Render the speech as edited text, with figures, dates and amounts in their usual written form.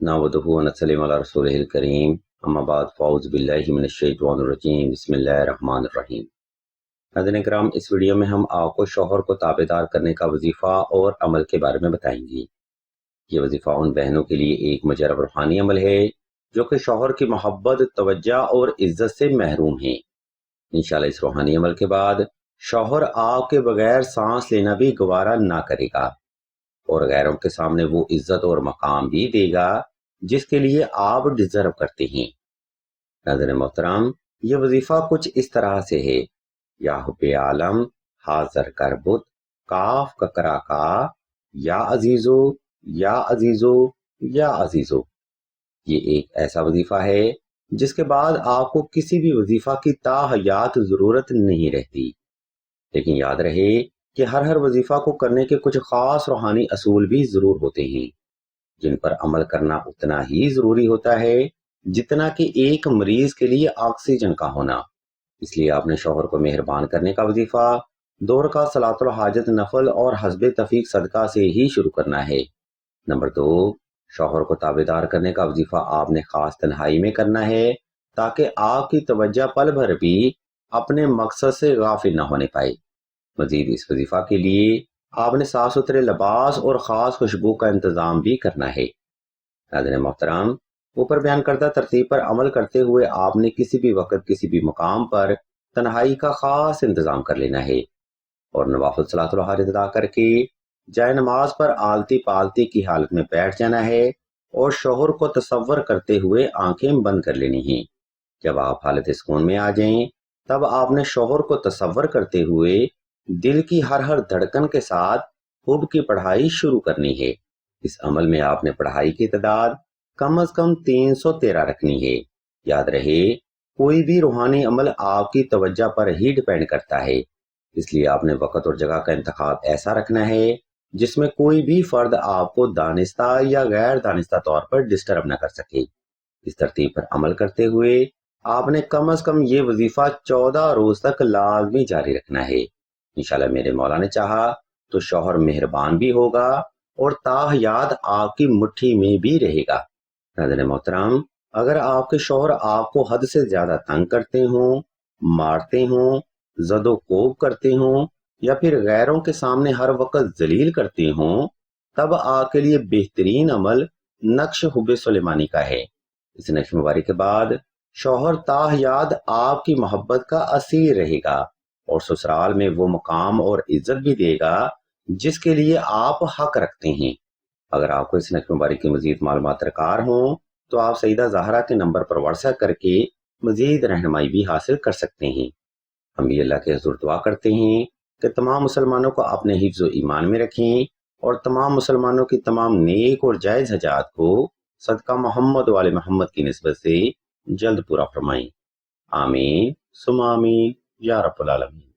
नहमदुहु व नसल्ली अला रसूलिहिल करीम अम्मा बाद फ़ाऊज़ु बिल्लाहि मिनश शैतानिर रजीम बिस्मिल्लाहिर रहमानिर रहीम। नाज़रीन किराम, इस वीडियो में हम आपको शौहर को ताबेदार करने का वजीफ़ा और अमल के बारे में बताएंगे। ये वजीफ़ा उन बहनों के लिए एक मुजर्रब रूहानी अमल है जो कि शौहर की मोहब्बत, तवज्जो और इज्जत से महरूम हैं। इंशाअल्लाह इस रूहानी अमल के बाद शौहर आपके बगैर सांस लेना भी गवारा ना करेगा और गैरों के सामने वो इज्जत और मकाम भी देगा जिसके लिए आप डिजर्व करते हैं। नाज़रीन मोहतरम, ये वजीफा कुछ इस तरह से है। या हुब्बे आलम हाजर करबुत काफ ककरा का या अजीजो या अजीजो या अजीजो। ये एक ऐसा वजीफा है जिसके बाद आपको किसी भी वजीफा की ताहयात जरूरत नहीं रहती। लेकिन याद रहे कि हर वजीफा को करने के कुछ खास रूहानी असूल भी जरूर होते हैं जिन पर अमल करना उतना ही जरूरी होता है जितना कि एक मरीज के लिए ऑक्सीजन का होना। इसलिए आपने शौहर को मेहरबान करने का वजीफा दौर का सलातुल हाजत नफल और हस्बे तफीक सदका से ही शुरू करना है। नंबर 2, शौहर को ताबेदार करने का वजीफा आपने खास तन्हाई में करना है ताकि आपकी तवज्जो पल भर भी अपने मकसद से गाफिल न होने पाए। मजीद इस वजीफा के लिए आपने साफ सुथरे लिबास और ख़ास खुशबू का इंतज़ाम भी करना है। नाज़रीन मोहतरम, ऊपर बयान करदा तरतीब पर अमल करते हुए आपने किसी भी वक्त किसी भी मुकाम पर तन्हाई का ख़ास इंतज़ाम कर लेना है और नवाफिल सलातुल हाजत अदा करके जाए नमाज पर आलती पालती की हालत में बैठ जाना है और शौहर को तसव्वुर करते हुए आंखें बंद कर लेनी हैं। जब आप हालत सुकून में आ जाएं तब आपने शौहर को तसव्वुर करते हुए दिल की हर धड़कन के साथ हुब की पढ़ाई शुरू करनी है। इस अमल में आपने पढ़ाई की तादाद कम अज कम 313 रखनी है। याद रहे, कोई भी रूहानी अमल आपकी तवज्जो पर ही डिपेंड करता है, इसलिए आपने वक्त और जगह का इंतखाब ऐसा रखना है जिसमें कोई भी फर्द आपको दानिस्ता या गैर दानिस्ता तौर पर डिस्टर्ब न कर सके। इस तरतीब पर अमल करते हुए आपने कम अज कम ये वजीफा 14 रोज तक लाजमी जारी रखना है। इंशाल्लाह मेरे मौला ने चाहा तो शौहर मेहरबान भी होगा और ताहयात आपकी मुट्ठी में भी रहेगा। नाज़रीन मोहतरम, अगर आपके शौहर आपको हद से ज्यादा तंग करते हों, मारते हों, जदो कोब करते हों या फिर गैरों के सामने हर वक्त जलील करते हों, तब आपके लिए बेहतरीन अमल नक्श हुब्बे सुलेमानी का है। इस नक्श मुबारक के बाद शौहर ताहयात आपकी मोहब्बत का असीर रहेगा और ससुराल में वो मुकाम और इज्जत भी देगा जिसके लिए आप हक रखते हैं। अगर आपको इस नक्श मुबारक की मजीद मालूमात दरकार हो तो आप सईदा ज़हरा के नंबर पर व्हाट्सएप करके मजीद रहनुमाई भी हासिल कर सकते हैं। हम भी अल्लाह के हुज़ूर दुआ करते हैं कि तमाम मुसलमानों को अपने हिफ्ज़ ईमान में रखें और तमाम मुसलमानों की तमाम नेक और जायज़ हजात को सदका मोहम्मद वाले मोहम्मद की निस्बत से जल्द पूरा फरमाएं। आमीन सुम्मा आमीन या रब्बुल आलमीन।